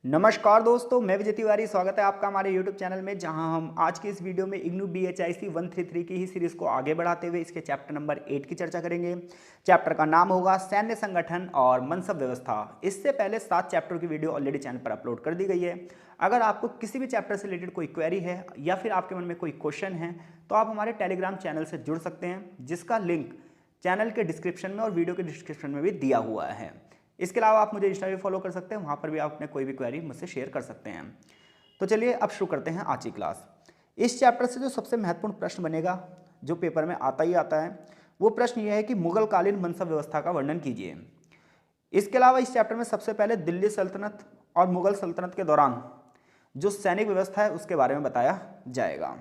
नमस्कार दोस्तों, मैं विजय तिवारी। स्वागत है आपका हमारे YouTube चैनल में, जहां हम आज की इस वीडियो में इग्नू BHIC 133 की ही सीरीज को आगे बढ़ाते हुए इसके चैप्टर नंबर 8 की चर्चा करेंगे। चैप्टर का नाम होगा सैन्य संगठन और मनसब व्यवस्था। इससे पहले 7 चैप्टर की वीडियो ऑलरेडी चैनल पर अपलोड कर दी गई है। अगर आपको किसी भी चैप्टर से रिलेटेड कोई क्वेरी है या फिर आपके मन में कोई क्वेश्चन है तो आप हमारे टेलीग्राम चैनल से जुड़ सकते हैं, जिसका लिंक चैनल के डिस्क्रिप्शन में और वीडियो के डिस्क्रिप्शन में भी दिया हुआ है। इसके अलावा आप मुझे इंस्टा पे फॉलो कर सकते हैं, वहाँ पर भी आप अपने कोई भी क्वेरी मुझसे शेयर कर सकते हैं। तो चलिए अब शुरू करते हैं आज की क्लास। इस चैप्टर से जो सबसे महत्वपूर्ण प्रश्न बनेगा, जो पेपर में आता ही आता है, वो प्रश्न ये है कि मुगल कालीन मनसब व्यवस्था का वर्णन कीजिए। इसके अलावा इस चैप्टर में सबसे पहले दिल्ली सल्तनत और मुगल सल्तनत के दौरान जो सैनिक व्यवस्था है उसके बारे में बताया जाएगा।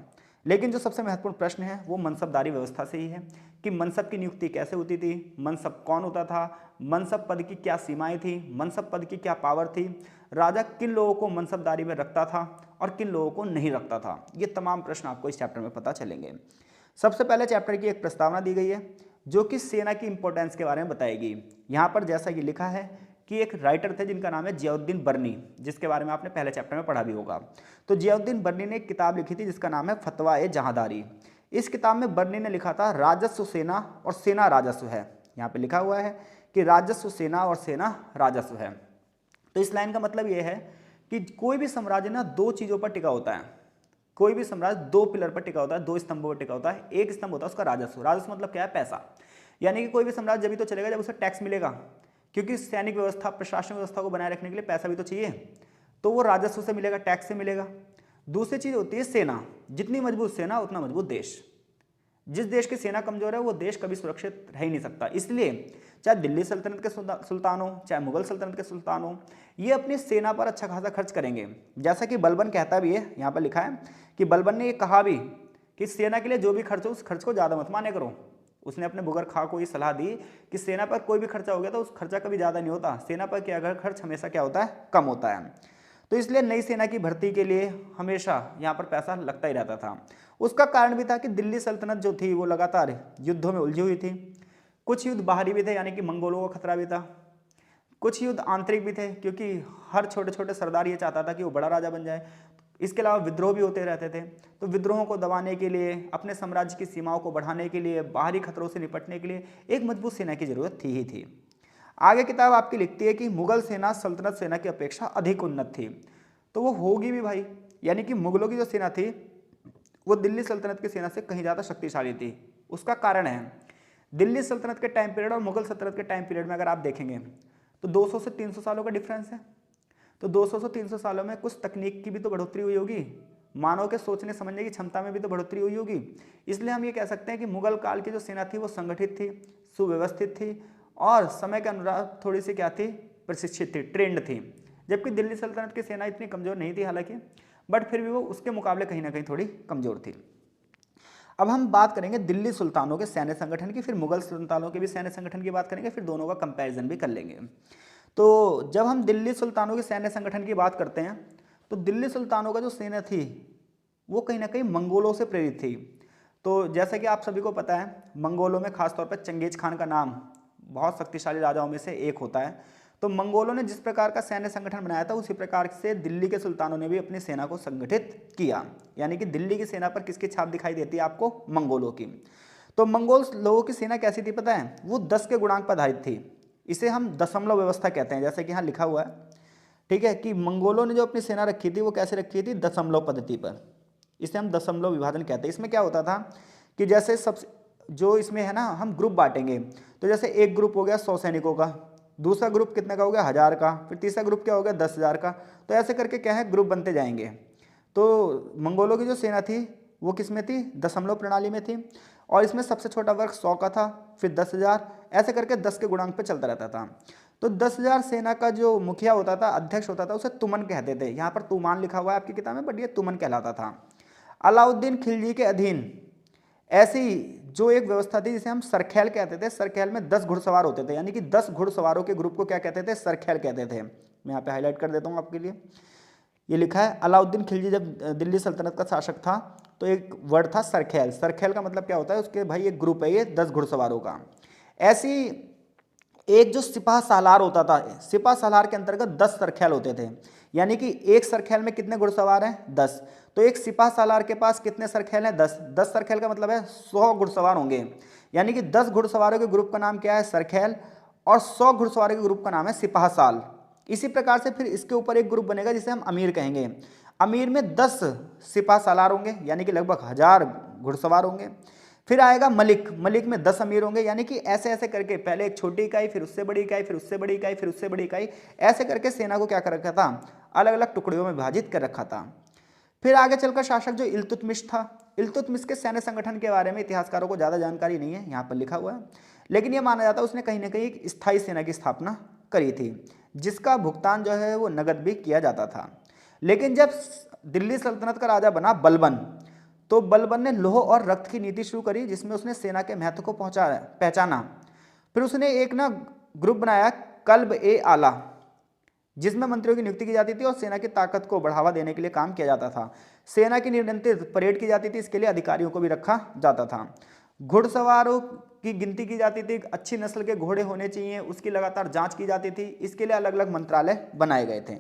लेकिन जो सबसे महत्वपूर्ण प्रश्न है वो मनसबदारी व्यवस्था से ही है कि मनसब की नियुक्ति कैसे होती थी, मनसब कौन होता था, मनसब पद की क्या सीमाएं थी, मनसब पद की क्या पावर थी, राजा किन लोगों को मनसबदारी में रखता था और किन लोगों को नहीं रखता था। ये तमाम प्रश्न आपको इस चैप्टर में पता चलेंगे। सबसे पहले चैप्टर की एक प्रस्तावना दी गई है जो कि सेना की इंपॉर्टेंस के बारे में बताएगी। यहाँ पर जैसा कि लिखा है कि एक राइटर थे जिनका नाम है जियाउद्दीन बर्नी, जिसके बारे में आपने पहले चैप्टर में पढ़ा भी होगा। तो जियाउद्दीन बर्नी ने एक किताब लिखी थी जिसका नाम है फतवा-ए-जहांदारी। इस किताब में बर्नी ने लिखा था राजस्व सेना और सेना राजस्व है। यहाँ पे लिखा हुआ है कि राजस्व सेना और सेना राजस्व है। तो इस लाइन का मतलब ये है कि कोई भी साम्राज्य ना दो चीज़ों पर टिका होता है। कोई भी साम्राज्य दो पिलर पर टिका होता है, दो स्तंभों पर टिका होता है। एक स्तंभ होता है उसका राजस्व। राजस्व मतलब क्या है? पैसा। यानी कि कोई भी साम्राज्य जब तो चलेगा जब उसे टैक्स मिलेगा, क्योंकि सैनिक व्यवस्था, प्रशासनिक व्यवस्था को बनाए रखने के लिए पैसा भी तो चाहिए, तो वो राजस्व से मिलेगा, टैक्स से मिलेगा। दूसरी चीज होती है सेना। जितनी मजबूत सेना उतना मजबूत देश। जिस देश की सेना कमजोर है वो देश कभी सुरक्षित रह ही नहीं सकता। इसलिए चाहे दिल्ली सल्तनत के सुल्तान हो, चाहे मुगल सल्तनत के सुल्तान हो, ये अपनी सेना पर अच्छा खासा खर्च करेंगे। जैसा कि बलबन कहता भी है, यहाँ पर लिखा है कि बलबन ने ये कहा भी कि सेना के लिए जो भी खर्च हो उस खर्च को ज़्यादा मत माने करो। उसने अपने बुगर खां को ये सलाह दी कि सेना पर कोई भी खर्चा हो गया तो उस खर्चा कभी ज़्यादा नहीं होता, सेना पर क्या अगर खर्च हमेशा क्या होता है? कम होता है। तो इसलिए नई सेना की भर्ती के लिए हमेशा यहाँ पर पैसा लगता ही रहता था। उसका कारण भी था कि दिल्ली सल्तनत जो थी वो लगातार युद्धों में उलझी हुई थी। कुछ युद्ध बाहरी भी थे, यानी कि मंगोलों का खतरा भी था। कुछ युद्ध आंतरिक भी थे, क्योंकि हर छोटे छोटे सरदार ये चाहता था कि वो बड़ा राजा बन जाए। इसके अलावा विद्रोह भी होते रहते थे। तो विद्रोहों को दबाने के लिए, अपने साम्राज्य की सीमाओं को बढ़ाने के लिए, बाहरी खतरों से निपटने के लिए एक मजबूत सेना की जरूरत थी ही थी। आगे किताब आपकी लिखती है कि मुगल सेना सल्तनत सेना की अपेक्षा अधिक उन्नत थी। तो वो होगी भी भाई, यानी कि मुगलों की जो सेना थी वो दिल्ली सल्तनत की सेना से कहीं ज़्यादा शक्तिशाली थी। उसका कारण है दिल्ली सल्तनत के टाइम पीरियड और मुगल सल्तनत के टाइम पीरियड में अगर आप देखेंगे तो 200 से 300 सालों का डिफरेंस है। तो 200 से 300 सालों में कुछ तकनीक की भी तो बढ़ोतरी हुई होगी, मानव के सोचने समझने की क्षमता में भी तो बढ़ोतरी हुई होगी। इसलिए हम ये कह सकते हैं कि मुगल काल की जो सेना थी वो संगठित थी, सुव्यवस्थित थी और समय के अनुसार थोड़ी सी क्या थी? प्रशिक्षित थी, ट्रेंड थी। जबकि दिल्ली सल्तनत की सेना इतनी कमज़ोर नहीं थी हालांकि, बट फिर भी वो उसके मुकाबले कहीं ना कहीं थोड़ी कमज़ोर थी। अब हम बात करेंगे दिल्ली सुल्तानों के सैन्य संगठन की, फिर मुगल सुल्तानों के भी सैन्य संगठन की बात करेंगे, फिर दोनों का कंपैरिजन भी कर लेंगे। तो जब हम दिल्ली सुल्तानों के सैन्य संगठन की बात करते हैं तो दिल्ली सुल्तानों का जो सेना थी वो कहीं ना कहीं मंगोलों से प्रेरित थी। तो जैसा कि आप सभी को पता है, मंगोलों में खासतौर पर चंगेज खान का नाम बहुत शक्तिशाली राजाओं में से एक होता है। तो मंगोलों ने जिस प्रकार का सैन्य संगठन बनाया था उसी प्रकार से दिल्ली के सुल्तानों ने भी अपनी सेना को संगठित किया। यानी कि दिल्ली की सेना पर किसकी छाप दिखाई देती है आपको? मंगोलों की। तो मंगोल लोगों की सेना कैसी थी पता है? वो 10 के गुणांक पर आधारित थी। इसे हम दशमलव व्यवस्था कहते हैं, जैसे कि यहाँ लिखा हुआ है, ठीक है, कि मंगोलों ने जो अपनी सेना रखी थी वो कैसे रखी थी? दशमलव पद्धति पर। इसे हम दशमलव विभाजन कहते हैं। इसमें क्या होता था कि जैसे सब जो इसमें है ना, हम ग्रुप बांटेंगे। तो जैसे एक ग्रुप हो गया 100 सैनिकों का, दूसरा ग्रुप कितने का हो गया? 1000 का, फिर तीसरा ग्रुप क्या हो गया? 10,000 का। तो ऐसे करके क्या है, ग्रुप बनते जाएंगे। तो मंगोलों की जो सेना थी वो किस में थी? दशमलव प्रणाली में थी। और इसमें सबसे छोटा वर्ग 100 का था, फिर 10,000, ऐसे करके 10 के गुणांक पे चलता रहता था। तो 10,000 सेना का जो मुखिया होता था, अध्यक्ष होता था, उसे तुमन कहते थे। यहाँ पर तुमान लिखा हुआ है आपकी किताब में, बट ये तुमन कहलाता था। अलाउद्दीन खिलजी के अधीन ऐसी जो एक व्यवस्था थी जिसे हम सरखेल कहते थे। सरखेल में 10 घुड़सवार होते थे, यानी कि 10 घुड़सवारों के ग्रुप को क्या कहते थे? सरखेल कहते थे। मैं यहाँ पे हाईलाइट कर देता हूँ आपके लिए। ये लिखा है, अलाउद्दीन खिलजी जब दिल्ली सल्तनत का शासक था तो एक वर्ड था सरखेल। सरखेल का मतलब क्या होता है? उसके भाई एक ग्रुप है ये 10 घुड़सवारों का। ऐसी एक जो सिपाह सालार होता था, सिपाह सालार के अंतर्गत 10 सरखेल होते थे, यानी कि एक सरखेल में कितने घुड़सवार हैं? 10। तो एक सिपाह सालार के पास कितने सरखेल हैं? 10। 10 सरखेल का मतलब है 100 घुड़सवार होंगे, यानी कि 10 घुड़सवारों के ग्रुप का नाम क्या है? सरखेल, और 100 घुड़सवारों के ग्रुप का नाम है सिपाह साल। इसी प्रकार से फिर इसके ऊपर एक ग्रुप बनेगा जिसे हम अमीर कहेंगे। अमीर में 10 सिपाह सालार होंगे, यानी कि लगभग 1000 घुड़सवार होंगे। फिर आएगा मलिक, मलिक में 10 अमीर होंगे, यानी कि ऐसे ऐसे करके पहले एक छोटी इकाई, फिर उससे बड़ी इकाई, फिर उससे बड़ी इकाई, फिर उससे बड़ी इकाई, ऐसे करके सेना को क्या कर रखा था? अलग अलग टुकड़ियों में विभाजित कर रखा था। फिर आगे चलकर शासक जो इल्तुतमिश था, इल्तुतमिश के सैन्य संगठन के बारे में इतिहासकारों को ज़्यादा जानकारी नहीं है, यहाँ पर लिखा हुआ है, लेकिन यह माना जाता है उसने कहीं ना कहीं एक स्थायी सेना की स्थापना करी थी, जिसका भुगतान जो है वो नगद भी किया जाता था। लेकिन जब दिल्ली सल्तनत का राजा बना बलबन, तो बलबन ने लौह और रक्त की नीति शुरू करी, जिसमें उसने सेना के महत्व को पहचाना। फिर उसने एक ना ग्रुप बनाया, कल्ब ए आला, जिसमें मंत्रियों की नियुक्ति की जाती थी और सेना की ताकत को बढ़ावा देने के लिए काम किया जाता था। सेना की निरंतर परेड की जाती थी, इसके लिए अधिकारियों को भी रखा जाता था। घुड़सवारों की गिनती की जाती थी, अच्छी नस्ल के घोड़े होने चाहिए, उसकी लगातार जांच की जाती थी, इसके लिए अलग अलग मंत्रालय बनाए गए थे।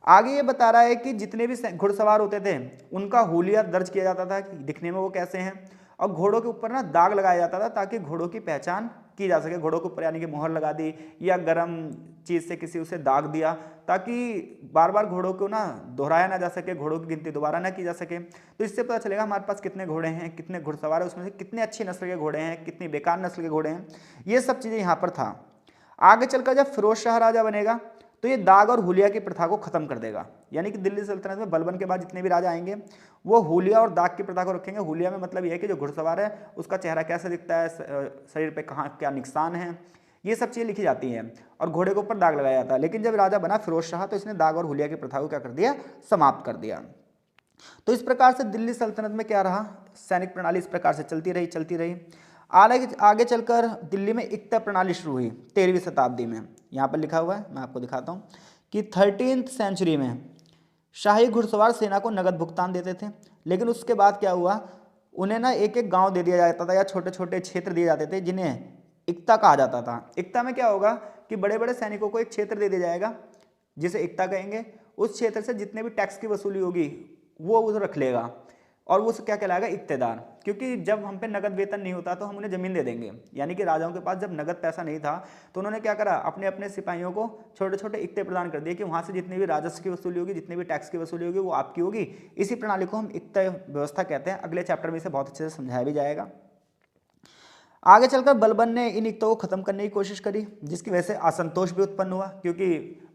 आगे ये बता रहा है कि जितने भी घुड़सवार होते थे उनका हुलिया दर्ज किया जाता था कि दिखने में वो कैसे हैं, और घोड़ों के ऊपर ना दाग लगाया जाता था ताकि घोड़ों की पहचान की जा सके। घोड़ों के ऊपर यानी कि मोहर लगा दी या गर्म चीज़ से किसी उसे दाग दिया, ताकि बार बार घोड़ों को ना दोहराया ना जा सके, घोड़ों की गिनती दोबारा ना की जा सके। तो इससे पता चलेगा हमारे पास कितने घोड़े हैं, कितने घुड़सवार हैं, उसमें से कितने अच्छी नस्ल के घोड़े हैं, कितनी बेकार नस्ल के घोड़े हैं, ये सब चीज़ें यहाँ पर था। आगे चलकर जब फिरोज शाह राजा बनेगा तो ये दाग और हुलिया की प्रथा को खत्म कर देगा, यानी कि दिल्ली सल्तनत में बलबन के बाद जितने भी राजा आएंगे वो हुलिया और दाग की प्रथा को रखेंगे। हुलिया में मतलब ये है कि जो घुड़सवार है उसका चेहरा कैसे दिखता है, शरीर पे कहाँ क्या निशान है, ये सब चीज़ें लिखी जाती हैं, और घोड़े के ऊपर दाग लगाया जाता है। लेकिन जब राजा बना फिरोज शाह तो इसने दाग और हुलिया की प्रथा को क्या कर दिया? समाप्त कर दिया। तो इस प्रकार से दिल्ली सल्तनत में क्या रहा? सैनिक प्रणाली इस प्रकार से चलती रही। आगे चलकर दिल्ली में इक्ता प्रणाली शुरू हुई 13वीं शताब्दी में। यहाँ पर लिखा हुआ है, मैं आपको दिखाता हूँ कि 13th सेंचुरी में शाही घुड़सवार सेना को नगद भुगतान देते थे, लेकिन उसके बाद क्या हुआ, उन्हें ना एक एक गांव दे दिया जाता था या छोटे छोटे क्षेत्र दिए जाते थे जिन्हें इक्ता कहा जाता था। इक्ता में क्या होगा कि बड़े बड़े सैनिकों को एक क्षेत्र दे दिया जाएगा जिसे इक्ता कहेंगे, उस क्षेत्र से जितने भी टैक्स की वसूली होगी वो रख लेगा, और वो क्या कहलाएगा? इक्तेदार। क्योंकि जब हम पे नगद वेतन नहीं होता तो हम उन्हें जमीन दे देंगे, यानी कि राजाओं के पास जब नगद पैसा नहीं था तो उन्होंने क्या करा, अपने अपने सिपाहियों को छोटे छोटे इक्ते प्रदान कर दिए कि वहाँ से जितनी भी राजस्व की वसूली होगी, जितनी भी टैक्स की वसूली होगी वो आपकी होगी। इसी प्रणाली को हम इक्ता व्यवस्था कहते हैं। अगले चैप्टर में इसे बहुत अच्छे से समझाया भी जाएगा। आगे चलकर बलबन ने इन इक्तों को खत्म करने की कोशिश करी, जिसकी वजह से असंतोष भी उत्पन्न हुआ, क्योंकि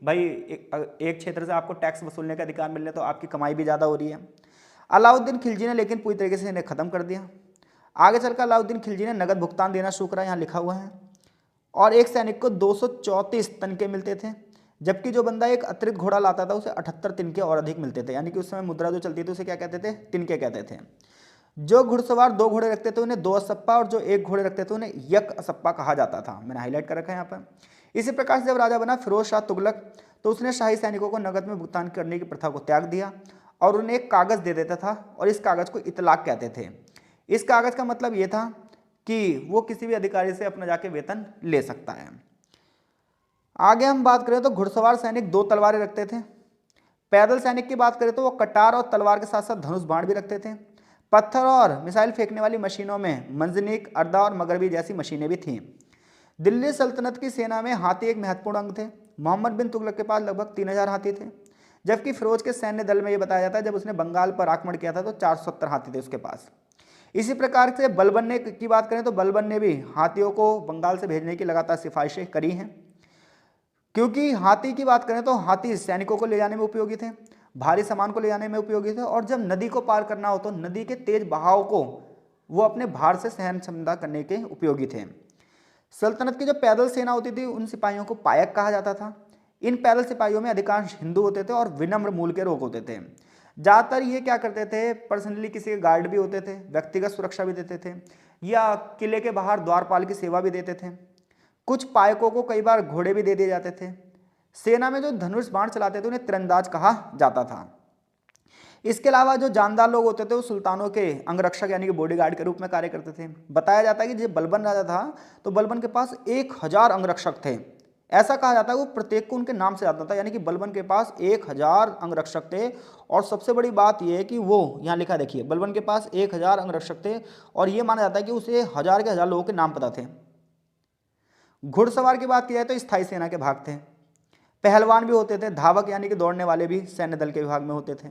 भाई एक क्षेत्र से आपको टैक्स वसूलने का अधिकार मिल रहा है तो आपकी कमाई भी ज़्यादा हो रही है। अलाउद्दीन खिलजी ने लेकिन पूरी तरीके से इन्हें खत्म कर दिया। आगे चलकर अलाउद्दीन खिलजी ने नगद भुगतान देना शुरू करा, यहाँ लिखा हुआ है, और एक सैनिक को 234 तनके मिलते थे, जबकि जो बंदा एक अतिरिक्त घोड़ा लाता था उसे 78 तिनके और अधिक मिलते थे। यानी कि उस समय मुद्रा जो चलती थी उसे क्या कहते थे? तिनके कहते थे। जो घुड़सवार 2 घोड़े रखते थे उन्हें 2 असप्पा, और जो 1 घोड़े रखते थे उन्हें यक असप्पा कहा जाता था। मैंने हाईलाइट कर रखा है यहाँ पर। इसी प्रकार से जब राजा बना फिरोज शाह तुगलक तो उसने शाही सैनिकों को नगद में भुगतान करने की प्रथा को त्याग दिया और उन्हें एक कागज़ दे देता था, और इस कागज़ को इतलाक कहते थे। इस कागज़ का मतलब ये था कि वो किसी भी अधिकारी से अपना जाके वेतन ले सकता है। आगे हम बात करें तो घुड़सवार सैनिक 2 तलवारें रखते थे। पैदल सैनिक की बात करें तो वो कटार और तलवार के साथ साथ धनुष बाण भी रखते थे। पत्थर और मिसाइल फेंकने वाली मशीनों में मंजनीक, अर्दा और मगरबी जैसी मशीनें भी थीं। दिल्ली सल्तनत की सेना में हाथी एक महत्वपूर्ण अंग थे। मोहम्मद बिन तुगलक के पास लगभग 3000 हाथी थे, जबकि फिरोज के सैन्य दल में ये बताया जाता है जब उसने बंगाल पर आक्रमण किया था तो 470 हाथी थे उसके पास। इसी प्रकार से बलबन ने की बात करें तो बलबन ने भी हाथियों को बंगाल से भेजने की लगातार सिफारिशें करी हैं, क्योंकि हाथी की बात करें तो हाथी सैनिकों को ले जाने में उपयोगी थे, भारी सामान को ले जाने में उपयोगी थे, और जब नदी को पार करना हो तो नदी के तेज बहाव को वो अपने भार से सहन क्षमता करने के उपयोगी थे। सल्तनत की जो पैदल सेना होती थी उन सिपाहियों को पायक कहा जाता था। इन पैदल सिपाहियों में अधिकांश हिंदू होते थे और विनम्र मूल के लोग होते थे। ज़्यादातर ये क्या करते थे, पर्सनली किसी के गार्ड भी होते थे, व्यक्तिगत सुरक्षा भी देते थे, या किले के बाहर द्वारपाल की सेवा भी देते थे। कुछ पायकों को कई बार घोड़े भी दे दिए जाते थे। सेना में जो धनुष बाण चलाते थे उन्हें तीरंदाज कहा जाता था। इसके अलावा जो जानदार लोग होते थे वो सुल्तानों के अंगरक्षक यानी कि बॉडीगार्ड के रूप में कार्य करते थे। बताया जाता है कि जब बलबन राजा था तो बलबन के पास 1000 अंगरक्षक थे। ऐसा कहा जाता है वो प्रत्येक को उनके नाम से आता था, यानी कि बलबन के पास 1000 अंगरक्षक थे। और सबसे बड़ी बात यह है कि वो यहाँ लिखा देखिए, बलबन के पास 1000 अंगरक्षक थे और ये माना जाता है कि उसे हजार के हजार लोगों के नाम पता थे। घुड़सवार की बात की जाए तो स्थायी सेना के भाग थे। पहलवान भी होते थे, धावक यानी कि दौड़ने वाले भी सैन्य दल के विभाग में होते थे।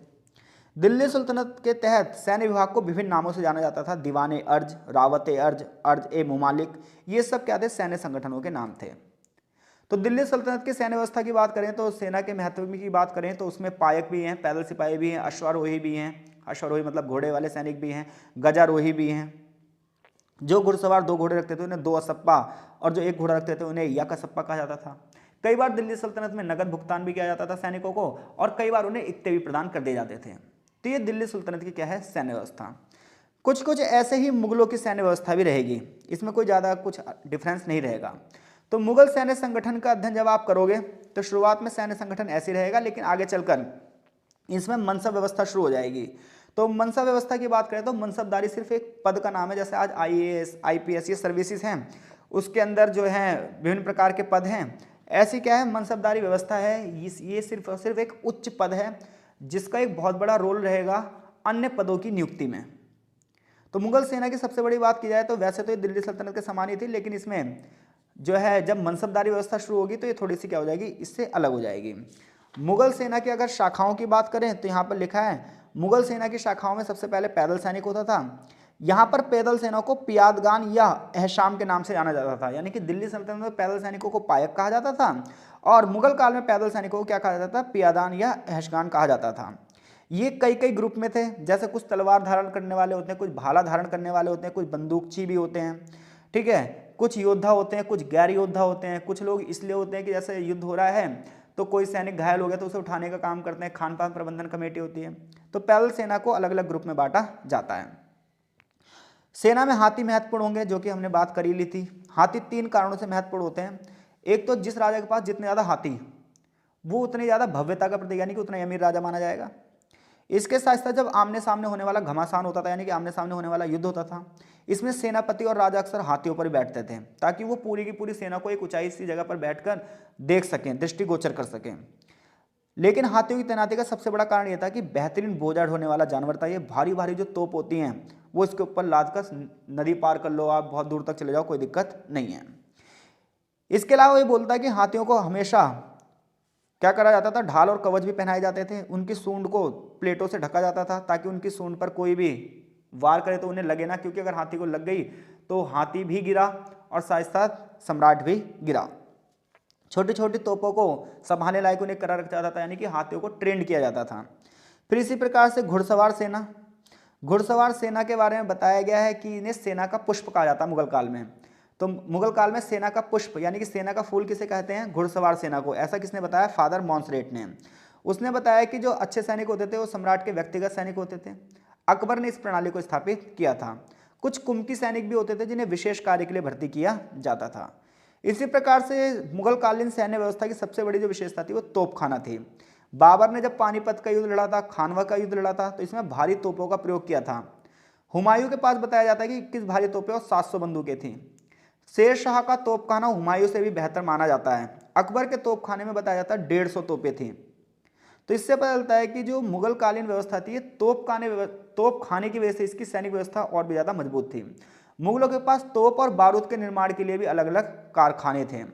दिल्ली सुल्तनत के तहत सैन्य विभाग को विभिन्न नामों से जाना जाता था। दीवाने अर्ज, रावते अर्ज, अर्ज ए मुमालिक, ये सब क्या थे? सैन्य संगठनों के नाम थे। तो दिल्ली सल्तनत की सैन्य व्यवस्था की बात करें तो सेना के महत्व की बात करें तो उसमें पायक भी हैं, पैदल सिपाही भी हैं, अश्वारोही भी हैं, अश्वारोही मतलब घोड़े वाले सैनिक भी हैं, गजारोही भी हैं। जो घुड़सवार 2 घोड़े रखते थे उन्हें 2 असप्पा और जो 1 घोड़ा रखते थे उन्हें यक असप्पा कहा जाता था। कई बार दिल्ली सल्तनत में नगद भुगतान भी किया जाता था सैनिकों को और कई बार उन्हें इक्ते भी प्रदान कर दिए जाते थे। तो ये दिल्ली सुल्तनत की क्या है? सैन्य व्यवस्था। कुछ कुछ ऐसे ही मुगलों की सैन्य व्यवस्था भी रहेगी, इसमें कोई ज़्यादा कुछ डिफरेंस नहीं रहेगा। तो मुगल सैन्य संगठन का अध्ययन जब आप करोगे तो शुरुआत में सैन्य संगठन ऐसे रहेगा, लेकिन आगे चलकर इसमें मनसब व्यवस्था शुरू हो जाएगी। तो मनसब व्यवस्था की बात करें तो मनसबदारी सिर्फ एक पद का नाम है। जैसे आज IAS, IPS ये सर्विसेज हैं, उसके अंदर जो है विभिन्न प्रकार के पद हैं। ऐसी क्या है? मनसबदारी व्यवस्था है। ये सिर्फ और सिर्फ एक उच्च पद है जिसका एक बहुत बड़ा रोल रहेगा अन्य पदों की नियुक्ति में। तो मुगल सेना की सबसे बड़ी बात की जाए तो वैसे तो ये दिल्ली सल्तनत के समान ही थी, लेकिन इसमें जो है जब मनसबदारी व्यवस्था शुरू होगी तो ये थोड़ी सी क्या हो जाएगी? इससे अलग हो जाएगी। मुगल सेना की अगर शाखाओं की बात करें तो यहाँ पर लिखा है मुगल सेना की शाखाओं में सबसे पहले पैदल सैनिक होता था। यहाँ पर पैदल सेना को पियादगान या अहशाम के नाम से जाना जाता था, यानी कि दिल्ली सल्तनत में पैदल सैनिकों को पायक कहा जाता था और मुगल काल में पैदल सैनिकों को क्या कहा जाता था? पियादान या अहशगान कहा जाता था। ये कई कई ग्रुप में थे, जैसे कुछ तलवार धारण करने वाले होते हैं, कुछ भाला धारण करने वाले होते हैं, कुछ बंदूकची भी होते हैं, ठीक है, कुछ योद्धा होते हैं, कुछ गैर योद्धा होते हैं। कुछ लोग इसलिए होते हैं कि जैसे युद्ध हो रहा है तो कोई सैनिक घायल हो गया तो उसे उठाने का काम करते हैं, खान पान प्रबंधन कमेटी होती है। तो पैदल सेना को अलग अलग ग्रुप में बांटा जाता है। सेना में हाथी महत्वपूर्ण होंगे, जो कि हमने बात कर ही ली थी। हाथी 3 कारणों से महत्वपूर्ण होते हैं। एक तो जिस राजा के पास जितने ज़्यादा हाथी वो उतनी ज़्यादा भव्यता का प्रतीक, यानी कि उतना अमीर राजा माना जाएगा। इसके साथ साथ जब आमने सामने होने वाला घमासान होता था, यानी कि आमने सामने होने वाला युद्ध होता था, इसमें सेनापति और राजा अक्सर हाथियों पर बैठते थे ताकि वो पूरी की पूरी सेना को एक ऊंचाई सी जगह पर बैठकर देख सकें, दृष्टिगोचर कर सकें। लेकिन हाथियों की तैनाती का सबसे बड़ा कारण यह था कि बेहतरीन बोझा ढोने वाला जानवर था। ये भारी भारी जो तोप होती हैं वो इसके ऊपर लाद कर नदी पार कर लो, आप बहुत दूर तक चले जाओ, कोई दिक्कत नहीं है। इसके अलावा ये बोलता है कि हाथियों को हमेशा क्या करा जाता था? ढाल और कवच भी पहनाए जाते थे। उनकी सूंड को प्लेटों से ढका जाता था ताकि उनकी सूंड पर कोई भी वार करे तो उन्हें लगे ना, क्योंकि अगर हाथी को लग गई तो हाथी भी गिरा और साथ साथ सम्राट भी गिरा। छोटी छोटी तोपों को संभालने लायक उन्हें करा रखा जाता था, यानी कि हाथियों को ट्रेंड किया जाता था। फिर इसी प्रकार से घुड़सवार सेना, घुड़सवार सेना के बारे में बताया गया है कि इन्हें सेना का पुष्प कहा जाता मुगल काल में। तो मुगल काल में सेना का पुष्प यानी कि सेना का फूल किसे कहते हैं? घुड़सवार सेना को। ऐसा किसने बताया? फादर मॉन्सरेट ने। उसने बताया कि जो अच्छे सैनिक होते थे वो सम्राट के व्यक्तिगत सैनिक होते थे। अकबर ने इस प्रणाली को स्थापित किया था। कुछ कुमकी सैनिक भी होते थे जिन्हें विशेष कार्य के लिए भर्ती किया जाता था। इसी प्रकार से मुगल कालीन सैन्य व्यवस्था की सबसे बड़ी जो विशेषता थी वो तोपखाना थी। बाबर ने जब पानीपत का युद्ध लड़ा था, खानवा का युद्ध लड़ा था, तो इसमें भारी तोपों का प्रयोग किया था। हुमायूं के पास बताया जाता है कि 21 भारी तोपें और 700 बंदूकें थीं। शेर शाह का तोपखाना हुमायूं से भी बेहतर माना जाता है। अकबर के तोपखाने में बताया जाता है 150 तोपें थीं। तो इससे पता चलता है कि जो मुगल कालीन व्यवस्था थी तोपखाने की वजह से इसकी सैनिक व्यवस्था और भी ज़्यादा मजबूत थी। मुगलों के पास तोप और बारूद के निर्माण के लिए भी अलग अलग कारखाने थे।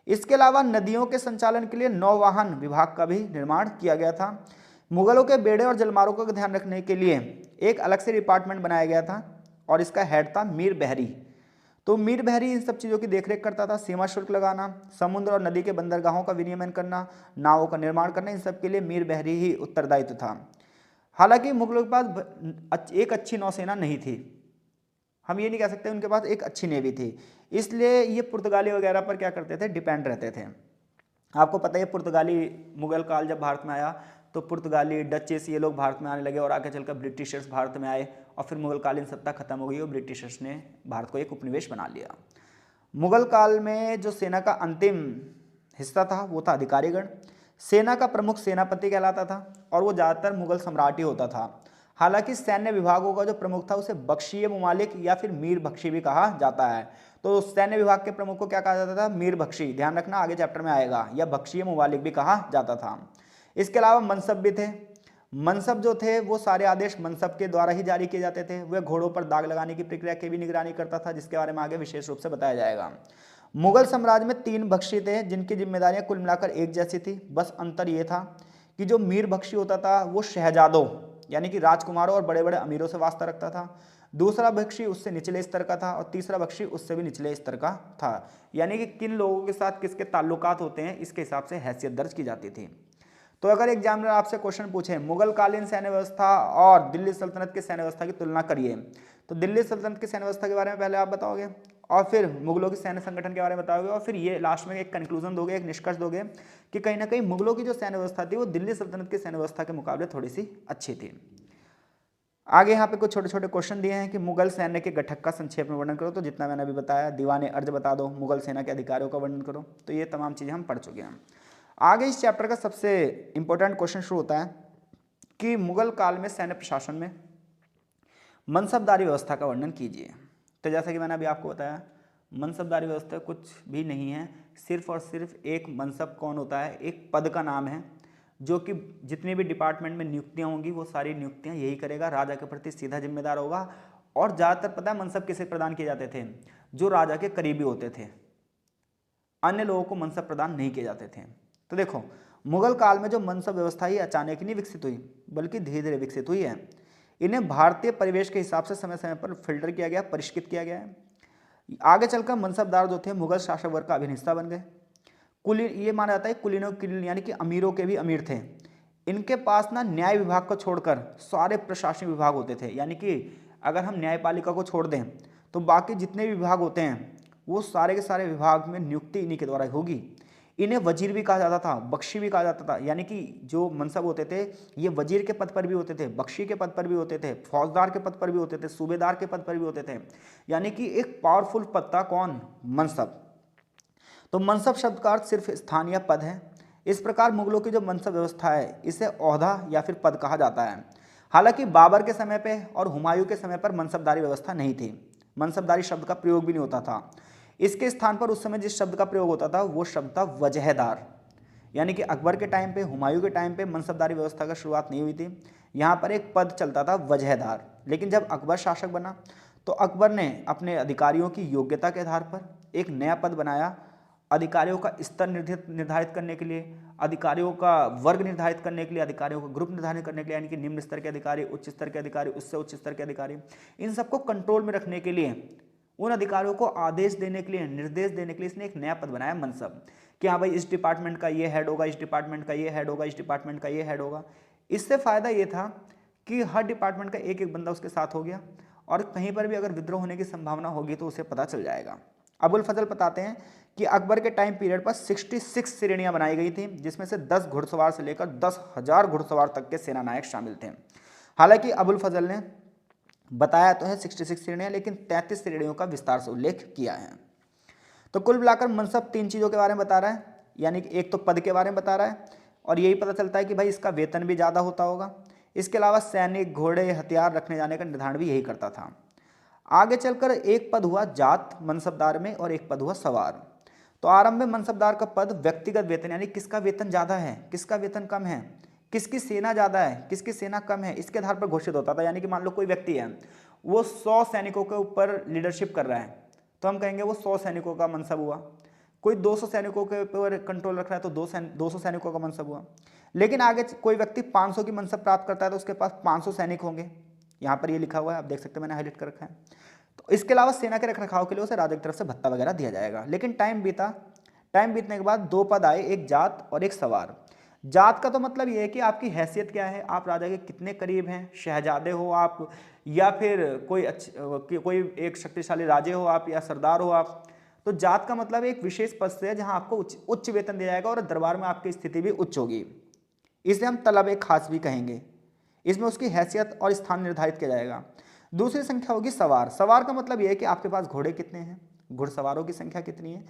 इसके अलावा नदियों के संचालन के लिए नौवाहन विभाग का भी निर्माण किया गया था। मुगलों के बेड़े और जलमार्गों का ध्यान रखने के लिए एक अलग से डिपार्टमेंट बनाया गया था और इसका हेड था मीर बहरी। तो मीर बहरी इन सब चीज़ों की देखरेख करता था। सीमा शुल्क लगाना, समुद्र और नदी के बंदरगाहों का विनियमन करना, नावों का निर्माण करना, इन सब के लिए मीर बहरी ही उत्तरदायित्व था। हालांकि मुगलों के पास एक अच्छी नौसेना नहीं थी, हम ये नहीं कह सकते उनके पास एक अच्छी नेवी थी, इसलिए ये पुर्तगाली वगैरह पर क्या करते थे? डिपेंड रहते थे। आपको पता है पुर्तगाली मुगल काल जब भारत में आया तो पुर्तगाली, डचेस ये लोग भारत में आने लगे और आगे चलकर ब्रिटिशर्स भारत में आए और फिर मुगल कालीन सत्ता खत्म हो गई और ब्रिटिशर्स ने भारत को एक उपनिवेश बना लिया। मुगल काल में जो सेना का अंतिम हिस्सा था वो था अधिकारीगण। सेना का प्रमुख सेनापति कहलाता था और वो ज़्यादातर मुगल सम्राट ही होता था। हालांकि सैन्य विभागों का जो प्रमुख था उसे बख्शीय ममालिक या फिर मीर बख्शी भी कहा जाता है। तो सैन्य विभाग के प्रमुख को क्या कहा जाता था? मीर बख्शी। ध्यान रखना, आगे चैप्टर में आएगा। या बख्शीय ममालिक भी कहा जाता था। इसके अलावा मनसब भी थे। मनसब जो थे वो सारे आदेश मनसब के द्वारा ही जारी किए जाते थे। वह घोड़ों पर दाग लगाने की प्रक्रिया की भी निगरानी करता था, जिसके बारे में आगे विशेष रूप से बताया जाएगा। मुगल साम्राज्य में 3 बख्शी थे जिनकी जिम्मेदारियां कुल मिलाकर एक जैसी थी। बस अंतर यह था कि जो मीर बख्शी होता था वो शहजादों यानी कि राजकुमारों और बड़े बड़े अमीरों से वास्ता रखता था। दूसरा बख्शी उससे निचले स्तर का था और तीसरा बख्शी उससे भी निचले स्तर का था। यानी कि किन लोगों के साथ किसके ताल्लुकात होते हैं इसके हिसाब से हैसियत दर्ज की जाती थी। तो अगर एग्जामिनर आपसे क्वेश्चन पूछे मुगल कालीन सैन्य व्यवस्था और दिल्ली सल्तनत की सैन्य व्यवस्था की तुलना करिए, तो दिल्ली सल्तनत की सैन्य व्यवस्था के बारे में पहले आप बताओगे और फिर मुगलों की सैन्य संगठन के बारे में बताओगे और फिर ये लास्ट में एक कंक्लूजन दोगे, एक निष्कर्ष दोगे कि कहीं ना कहीं मुगलों की जो सैन्य व्यवस्था थी वो दिल्ली सल्तनत की सैन्य व्यवस्था के मुकाबले थोड़ी सी अच्छी थी। आगे यहाँ पे कुछ छोटे छोटे क्वेश्चन दिए हैं कि मुगल सैन्य के गठक का संक्षेप में वर्णन करो। तो जितना मैंने अभी बताया, दीवाने अर्ज बता दो, मुगल सेना के अधिकारियों का वर्णन करो। तो ये तमाम चीज़ें हम पढ़ चुके हैं। आगे इस चैप्टर का सबसे इंपॉर्टेंट क्वेश्चन शुरू होता है कि मुगल काल में सैन्य प्रशासन में मनसबदारी व्यवस्था का वर्णन कीजिए। तो जैसा कि मैंने अभी आपको बताया, मनसबदारी व्यवस्था कुछ भी नहीं है, सिर्फ और सिर्फ एक मनसब कौन होता है, एक पद का नाम है जो कि जितने भी डिपार्टमेंट में नियुक्तियां होंगी वो सारी नियुक्तियां यही करेगा, राजा के प्रति सीधा जिम्मेदार होगा। और ज़्यादातर पता है मनसब किसे प्रदान किए जाते थे? जो राजा के करीबी होते थे। अन्य लोगों को मनसब प्रदान नहीं किए जाते थे। तो देखो, मुगल काल में जो मनसब व्यवस्था ही अचानक नहीं विकसित हुई बल्कि धीरे धीरे विकसित हुई है। इन्हें भारतीय परिवेश के हिसाब से समय समय पर फिल्टर किया गया, परिष्कृत किया गया है। आगे चलकर मनसबदार जो थे मुगल शासक वर्ग का अभिन्न हिस्सा बन गए। ये माना जाता है कुलीनों यानी कि अमीरों के भी अमीर थे। इनके पास ना न्याय विभाग को छोड़कर सारे प्रशासनिक विभाग होते थे। यानी कि अगर हम न्यायपालिका को छोड़ दें तो बाकी जितने भी विभाग होते हैं वो सारे के सारे विभाग में नियुक्ति इन्हीं के द्वारा होगी। इन्हें वजीर भी कहा जाता था, बख्शी भी कहा जाता था। यानी कि जो मनसब होते थे ये वजीर के पद पर भी होते थे, बख्शी के पद पर भी होते थे, फौजदार के पद पर भी होते थे, सूबेदार के पद पर भी होते थे। यानी कि एक पावरफुल पद था कौन? मनसब। तो मनसब शब्द का अर्थ सिर्फ स्थानीय पद है। इस प्रकार मुगलों की जो मनसब व्यवस्था है इसे ओहदा या फिर पद कहा जाता है। हालांकि बाबर के समय पे और हुमायूं के समय पर मनसबदारी व्यवस्था नहीं थी, मनसबदारी शब्द का प्रयोग भी नहीं होता था। इसके स्थान पर उस समय जिस शब्द का प्रयोग होता था वो शब्द था वजहदार। यानी कि अकबर के टाइम पे, हुमायूं के टाइम पे मनसबदारी व्यवस्था का शुरुआत नहीं हुई थी। यहाँ पर एक पद चलता था वजहदार। लेकिन जब अकबर शासक बना तो अकबर ने अपने अधिकारियों की योग्यता के आधार पर एक नया पद बनाया। अधिकारियों का स्तर निर्धारित करने के लिए, अधिकारियों का वर्ग निर्धारित करने के लिए, अधिकारियों का ग्रुप निर्धारित करने के लिए, यानी कि निम्न स्तर के अधिकारी, उच्च स्तर के अधिकारी, उससे उच्च स्तर के अधिकारी, इन सबको कंट्रोल में रखने के लिए, उन अधिकारियों को आदेश देने के लिए, निर्देश देने के लिए इसने एक नया पद बनाया मनसब, कि हाँ भाई इस डिपार्टमेंट का ये हेड होगा, इस डिपार्टमेंट का ये हेड होगा, इस डिपार्टमेंट का ये हेड होगा। इससे फायदा ये था कि हर डिपार्टमेंट का एक एक बंदा उसके साथ हो गया और कहीं पर भी अगर विद्रोह होने की संभावना होगी तो उसे पता चल जाएगा। अबुल फजल बताते हैं कि अकबर के टाइम पीरियड पर 66 श्रेणियां बनाई गई थी, जिसमें से 10 घुड़सवार से लेकर 10,000 घुड़सवार तक के सेना नायक शामिल थे। हालांकि अबुल फजल ने बताया तो है 66 श्रेणियां, लेकिन 33 श्रेणियों का विस्तार से उल्लेख किया है। तो कुल मिलाकर मनसब 3 चीज़ों के बारे में बता रहा है, यानी कि एक तो पद के बारे में बता रहा है और यही पता चलता है कि भाई इसका वेतन भी ज़्यादा होता होगा। इसके अलावा सैनिक, घोड़े, हथियार रखने जाने का निर्धारण भी यही करता था। आगे चलकर एक पद हुआ जात मनसबदार में और एक पद हुआ सवार। तो आरंभ में मनसबदार का पद व्यक्तिगत वेतन, यानी किसका वेतन ज़्यादा है, किसका वेतन कम है, किसकी सेना ज़्यादा है, किसकी सेना कम है, इसके आधार पर घोषित होता था। यानी कि मान लो कोई व्यक्ति है वो 100 सैनिकों के ऊपर लीडरशिप कर रहा है तो हम कहेंगे वो 100 सैनिकों का मनसब हुआ। कोई 200 सैनिकों के ऊपर कंट्रोल रख रहा है तो 200 सैनिकों का मनसब हुआ। लेकिन आगे कोई व्यक्ति 500 की मनसब प्राप्त करता है तो उसके पास 500 सैनिक होंगे। यहाँ पर ये लिखा हुआ है, आप देख सकते हैं, मैंने हाईलाइट कर रखा है। तो इसके अलावा सेना के रखरखाव के लिए उसे राजा की तरफ से भत्ता वगैरह दिया जाएगा। लेकिन टाइम बीतने के बाद 2 पद आए, एक जात और एक सवार। जात का तो मतलब ये है कि आपकी हैसियत क्या है, आप राजा के कितने करीब हैं, शहजादे हो आप या फिर कोई एक शक्तिशाली राजे हो आप या सरदार हो आप। तो जात का मतलब एक विशेष पद से है जहां आपको उच्च वेतन दिया जाएगा और दरबार में आपकी स्थिति भी उच्च होगी। इसे हम तलब खास भी कहेंगे। इसमें उसकी हैसियत और स्थान निर्धारित किया जाएगा। दूसरी संख्या होगी सवार। सवार का मतलब यह है कि आपके पास घोड़े कितने हैं, घुड़सवारों की संख्या कितनी है।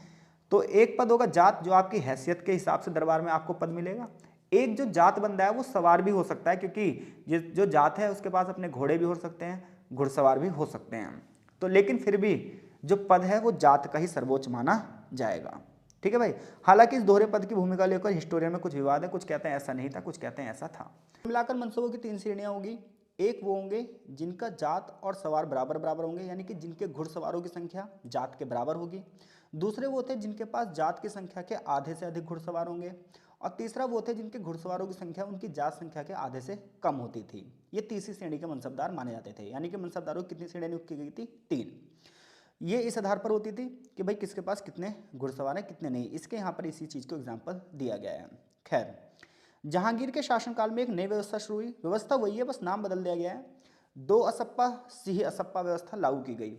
तो एक पद होगा जात, जो आपकी हैसियत के हिसाब से दरबार में आपको पद मिलेगा। एक जो जात बंदा है वो सवार भी हो सकता है, क्योंकि ये जो जात है उसके पास अपने घोड़े भी हो सकते हैं, घुड़सवार भी हो सकते हैं। तो लेकिन फिर भी जो पद है वो जात का ही सर्वोच्च माना जाएगा। ठीक है भाई। हालांकि इस दोहरे पद की भूमिका लेकर हिस्टोरियन में कुछ विवाद है, कुछ कहते हैं ऐसा नहीं था, कुछ कहते हैं ऐसा था। मिलाकर मनसूबों की 3 श्रेणियां होगी। एक वो होंगे जिनका जात और सवार बराबर बराबर होंगे, यानी कि जिनके घुड़सवारों की संख्या जात के बराबर होगी। दूसरे वो थे जिनके पास जात की संख्या के आधे से अधिक घुड़सवार होंगे। और तीसरा वो थे जिनके घुड़सवारों की संख्या उनकी जात संख्या के आधे से कम होती थी। ये तीसरी श्रेणी के मनसबदार माने जाते थे। यानी कि मनसबदारों की कितनी श्रेणियां नियुक्त की गई थी? 3। ये इस आधार पर होती थी कि भाई किसके पास कितने घुड़सवार हैं कितने नहीं। इसके यहाँ पर इसी चीज़ को एग्जाम्पल दिया गया है। खैर, जहांगीर के शासनकाल में एक नई व्यवस्था शुरू हुई। व्यवस्था वही है, बस नाम बदल दिया गया है। 2 असप्पा सिंह असप्पा व्यवस्था लागू की गई।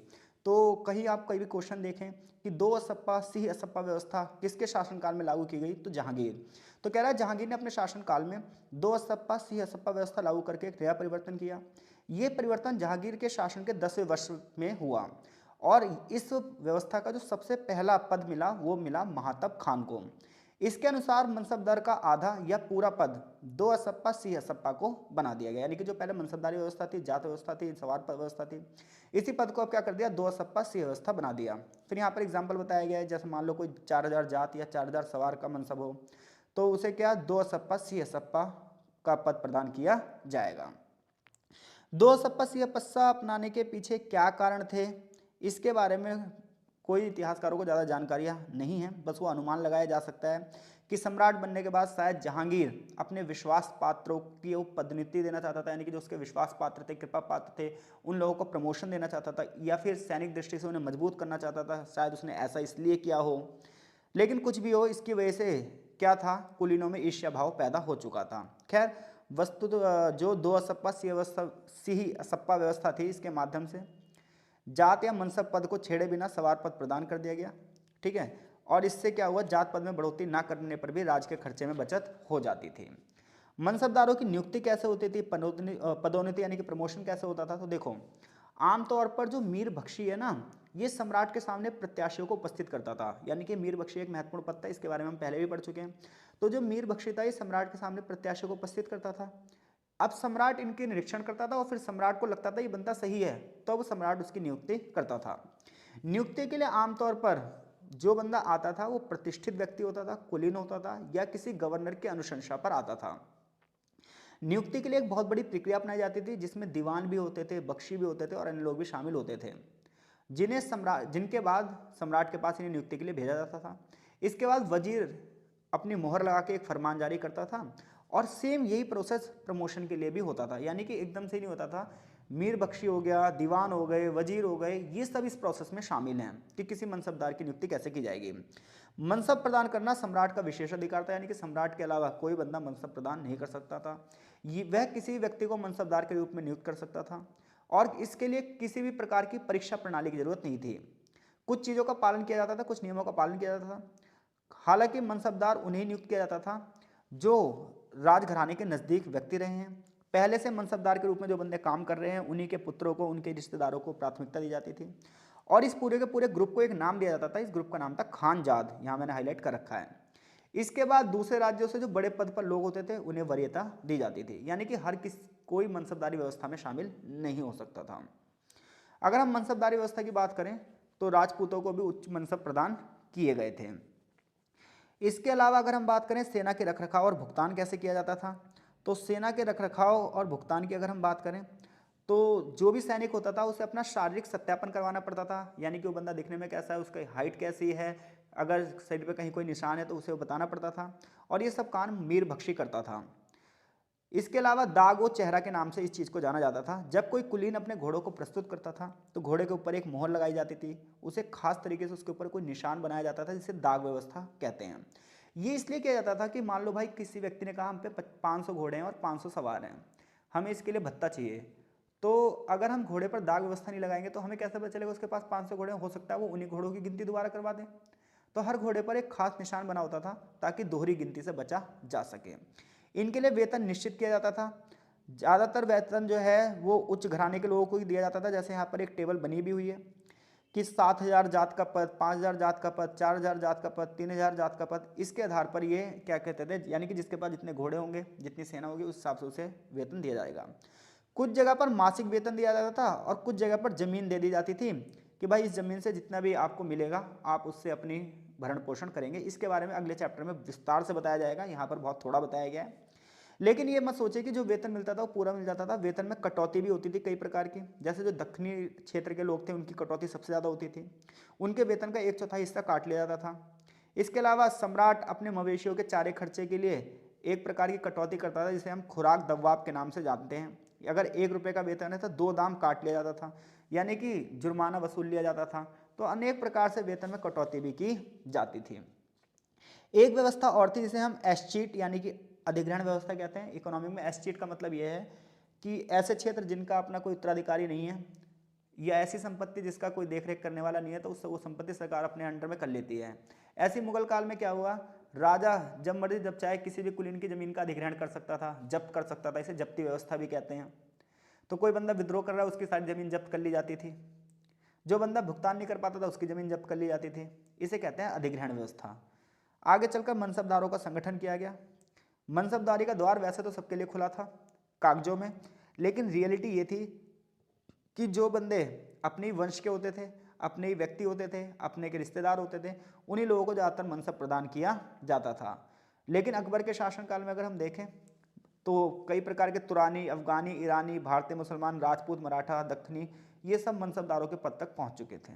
तो कहीं आप कहीं भी क्वेश्चन देखें कि 2 असप्पा सिंह असप्पा व्यवस्था किसके शासनकाल में लागू की गई, तो जहांगीर। तो कह रहा है जहांगीर ने अपने शासनकाल में 2 असप्पा सिंह असप्पा व्यवस्था लागू करके एक नया परिवर्तन किया। ये परिवर्तन जहांगीर के शासन के 10वें वर्ष में हुआ और इस व्यवस्था का जो सबसे पहला पद मिला वो मिला महातब खान को। इसके अनुसार मनसबदार का आधा या पूरा पद 2 असप्पा सिंह असप्पा को बना दिया गया। यानी कि जो पहले मनसबदारी व्यवस्था थी, जात व्यवस्था थी, सवार व्यवस्था थी, इसी पद को अब क्या कर दिया, 2 असप्पा सिंह व्यवस्था बना दिया। फिर यहाँ पर एग्जाम्पल बताया गया है, जैसे मान लो कोई 4000 जात या 4000 सवार का मनसब हो तो उसे क्या 2 असप्पा सिंह असप्पा का पद प्रदान किया जाएगा। 2 असप्पा सिंह असप्पा अपनाने के पीछे क्या कारण थे, इसके बारे में कोई इतिहासकारों को ज़्यादा जानकारियाँ नहीं है, बस वो अनुमान लगाया जा सकता है कि सम्राट बनने के बाद शायद जहांगीर अपने विश्वास पात्रों की वो पदोन्नति देना चाहता था, यानी कि जो उसके विश्वास पात्र थे, कृपा पात्र थे, उन लोगों को प्रमोशन देना चाहता था, या फिर सैनिक दृष्टि से उन्हें मजबूत करना चाहता था। शायद उसने ऐसा इसलिए किया हो, लेकिन कुछ भी हो, इसकी वजह से क्या था, कुलीनों में ईर्ष्या भाव पैदा हो चुका था। खैर, वस्तु जो 2 असप्पा सिंह असप्पा व्यवस्था थी, इसके माध्यम से जात या मनसब पद को छेड़े बिना सवार पद प्रदान कर दिया गया। ठीक है, और इससे क्या हुआ, जात पद में बढ़ोतरी ना करने पर भी राज्य के खर्चे में बचत हो जाती थी। मनसबदारों की नियुक्ति कैसे होती थी, पदोन्नति यानी कि प्रमोशन कैसे होता था, तो देखो आमतौर पर जो मीर बख्शी है ना, ये सम्राट के सामने प्रत्याशियों को उपस्थित करता था। यानी कि मीर बख्शी एक महत्वपूर्ण पद था, इसके बारे में हम पहले भी पढ़ चुके हैं। तो जो मीर बख्शी था ये सम्राट के सामने प्रत्याशियों को उपस्थित करता था। अब सम्राट इनके निरीक्षण करता था और फिर सम्राट को लगता था ये बंदा सही है, तो अब सम्राट उसकी नियुक्ति करता था। नियुक्ति के लिए आमतौर पर जो बंदा आता था वो प्रतिष्ठित व्यक्ति होता था, कुलीन होता था, या किसी गवर्नर के अनुशंसा पर आता था। नियुक्ति के लिए एक बहुत बड़ी प्रक्रिया अपनाई जाती थी, जिसमें दीवान भी होते थे, बख्शी भी होते थे और अन्य लोग भी शामिल होते थे, जिनके बाद सम्राट के पास इन्हें नियुक्ति के लिए भेजा जाता था। इसके बाद वजीर अपनी मोहर लगा के एक फरमान जारी करता था और सेम यही प्रोसेस प्रमोशन के लिए भी होता था। यानी कि एकदम से नहीं होता था। मीर बख्शी हो गया, दीवान हो गए, वजीर हो गए, ये सब इस प्रोसेस में शामिल हैं कि किसी मनसबदार की नियुक्ति कैसे की जाएगी। मनसब प्रदान करना सम्राट का विशेष अधिकार था, यानी कि सम्राट के अलावा कोई बंदा मनसब प्रदान नहीं कर सकता था। वह किसी व्यक्ति को मनसबदार के रूप में नियुक्त कर सकता था और इसके लिए किसी भी प्रकार की परीक्षा प्रणाली की जरूरत नहीं थी। कुछ चीज़ों का पालन किया जाता था, कुछ नियमों का पालन किया जाता था। हालांकि मनसबदार उन्हें नियुक्त किया जाता था जो राजघराने के नज़दीक व्यक्ति रहे हैं। पहले से मनसबदार के रूप में जो बंदे काम कर रहे हैं उन्हीं के पुत्रों को, उनके रिश्तेदारों को प्राथमिकता दी जाती थी और इस पूरे के पूरे ग्रुप को एक नाम दिया जाता था। इस ग्रुप का नाम था खानजाद, यहाँ मैंने हाईलाइट कर रखा है। इसके बाद दूसरे राज्यों से जो बड़े पद पर लोग होते थे उन्हें वरीयता दी जाती थी, यानी कि कोई मनसबदारी व्यवस्था में शामिल नहीं हो सकता था। अगर हम मनसबदारी व्यवस्था की बात करें तो राजपूतों को भी उच्च मनसब प्रदान किए गए थे। इसके अलावा अगर हम बात करें सेना के रखरखाव और भुगतान कैसे किया जाता था, तो सेना के रखरखाव और भुगतान की अगर हम बात करें तो जो भी सैनिक होता था उसे अपना शारीरिक सत्यापन करवाना पड़ता था। यानी कि वो बंदा दिखने में कैसा है, उसकी हाइट कैसी है, अगर शरीर पे कहीं कोई निशान है तो उसे वो बताना पड़ता था और ये सब काम मीर बख्शी करता था। इसके अलावा दाग व चेहरा के नाम से इस चीज़ को जाना जाता था। जब कोई कुलीन अपने घोड़ों को प्रस्तुत करता था तो घोड़े के ऊपर एक मोहर लगाई जाती थी, उसे खास तरीके से उसके ऊपर कोई निशान बनाया जाता था जिसे दाग व्यवस्था कहते हैं। ये इसलिए किया जाता था कि मान लो भाई किसी व्यक्ति ने कहा हम पे 500 घोड़े हैं और 500 सवार हैं, हमें इसके लिए भत्ता चाहिए, तो अगर हम घोड़े पर दाग व्यवस्था नहीं लगाएंगे तो हमें कैसे पता चलेगा उसके पास 500 घोड़े, हो सकता है वो उन्हीं घोड़ों की गिनती दोबारा करवा दें। तो हर घोड़े पर एक खास निशान बना होता था ताकि दोहरी गिनती से बचा जा सके। इनके लिए वेतन निश्चित किया जाता था। ज़्यादातर वेतन जो है वो उच्च घराने के लोगों को ही दिया जाता था, जैसे यहाँ पर एक टेबल बनी भी हुई है। कि 7,000 जात का पद, 5,000 जात का पद, 4,000 जात का पद, 3,000 जात का पद, इसके आधार पर ये क्या कहते थे, यानी कि जिसके पास जितने घोड़े होंगे, जितनी सेना होगी, उस हिसाब से उसे वेतन दिया जाएगा। कुछ जगह पर मासिक वेतन दिया जाता था और कुछ जगह पर जमीन दे दी जाती थी कि भाई इस जमीन से जितना भी आपको मिलेगा आप उससे अपनी भरण पोषण करेंगे। इसके बारे में अगले चैप्टर में विस्तार से बताया जाएगा, यहाँ पर बहुत थोड़ा बताया गया है। लेकिन ये मत सोचे कि जो वेतन मिलता था वो पूरा मिल जाता था, वेतन में कटौती भी होती थी कई प्रकार की। जैसे जो दक्षिणी क्षेत्र के लोग थे उनकी कटौती सबसे ज़्यादा होती थी, उनके वेतन का 1/4 हिस्सा काट लिया जाता था। इसके अलावा सम्राट अपने मवेशियों के चारे खर्चे के लिए एक प्रकार की कटौती करता था जिसे हम खुराक दवाब के नाम से जानते हैं। अगर 1 रुपये का वेतन है तो 2 दाम काट लिया जाता था, यानी कि जुर्माना वसूल लिया जाता था। तो अनेक प्रकार से वेतन में कटौती भी की जाती थी। एक व्यवस्था और थी जिसे हम एस्चीट यानी कि अधिग्रहण व्यवस्था कहते हैं। इकोनॉमी में एस्चीट का मतलब यह है कि ऐसे क्षेत्र जिनका अपना कोई उत्तराधिकारी नहीं है या ऐसी संपत्ति जिसका कोई देखरेख करने वाला नहीं है, तो उससे वो संपत्ति सरकार अपने अंडर में कर लेती है। ऐसी मुगल काल में क्या हुआ, राजा जब मर्जी जब चाहे किसी भी कुलीन की जमीन का अधिग्रहण कर सकता था, जब्त कर सकता था। इसे जब्ती व्यवस्था भी कहते हैं। तो कोई बंदा विद्रोह कर रहा है, उसकी सारी जमीन जब्त कर ली जाती थी। जो बंदा भुगतान नहीं कर पाता था उसकी जमीन जब्त कर ली जाती थी। इसे कहते हैं अधिग्रहण व्यवस्था। आगे चलकर मनसबदारों का संगठन किया गया। मनसबदारी का द्वार वैसे तो सबके लिए खुला था कागजों में, लेकिन रियलिटी ये थी कि जो बंदे अपने वंश के होते थे, अपने ही व्यक्ति होते थे, अपने के रिश्तेदार होते थे, उन्हीं लोगों को ज़्यादातर मनसब प्रदान किया जाता था। लेकिन अकबर के शासनकाल में अगर हम देखें तो कई प्रकार के तुरानी, अफगानी, ईरानी, भारतीय मुसलमान, राजपूत, मराठा, दक्खनी, ये सब मनसबदारों के पद तक पहुंच चुके थे।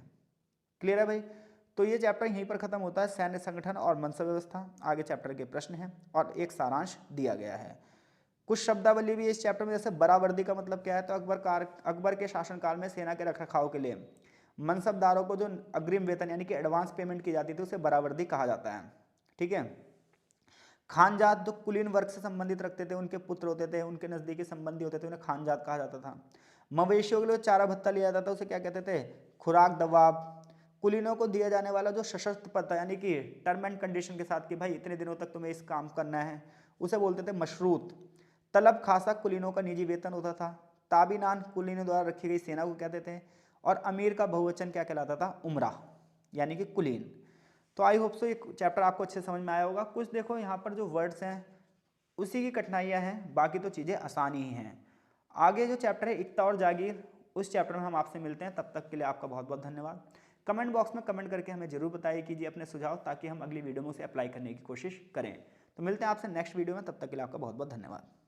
क्लियर है भाई? तो ये चैप्टर यहीं पर खत्म होता है, सैन्य संगठन और मनसब व्यवस्था। आगे चैप्टर के प्रश्न हैं और एक सारांश दिया गया है। कुछ शब्दावली भी इस चैप्टर में, जैसे बरावर्दी का मतलब क्या है, तो अकबर के शासनकाल में सेना के रखरखाव के लिए मनसबदारों को जो अग्रिम वेतन यानी कि एडवांस पेमेंट की जाती थी उसे बरावर्दी कहा जाता है। ठीक है। खानजात जो कुलीन वर्ग से संबंधित रखते थे, उनके पुत्र होते थे, उनके नजदीकी संबंधी होते थे, उन्हें खानजात कहा जाता था। मवेशियों के लिए चारा भत्ता लिया जाता था, उसे क्या कहते थे, खुराक दवाब। कुलीनों को दिया जाने वाला जो सशर्त पद यानी कि टर्म एंड कंडीशन के साथ कि भाई इतने दिनों तक तुम्हें इस काम करना है, उसे बोलते थे मशरूत। तलब खासा कुलीनों का निजी वेतन होता था। ताबीनान कुलीनों द्वारा रखी गई सेना को कहते थे। और अमीर का बहुवचन क्या कहलाता था, उमरा, यानी कि कुलीन। तो आई होप सो ये चैप्टर आपको अच्छे समझ में आया होगा। कुछ देखो यहाँ पर जो वर्ड्स हैं उसी की कठिनाइयाँ हैं, बाकी तो चीज़ें आसानी ही हैं। आगे जो चैप्टर है इक्ता और जागीर, उस चैप्टर में हम आपसे मिलते हैं। तब तक के लिए आपका बहुत बहुत धन्यवाद। कमेंट बॉक्स में कमेंट करके हमें जरूर बताइए कीजिए अपने सुझाव, ताकि हम अगली वीडियो में उसे अप्लाई करने की कोशिश करें। तो मिलते हैं आपसे नेक्स्ट वीडियो में, तब तक के लिए आपका बहुत बहुत धन्यवाद।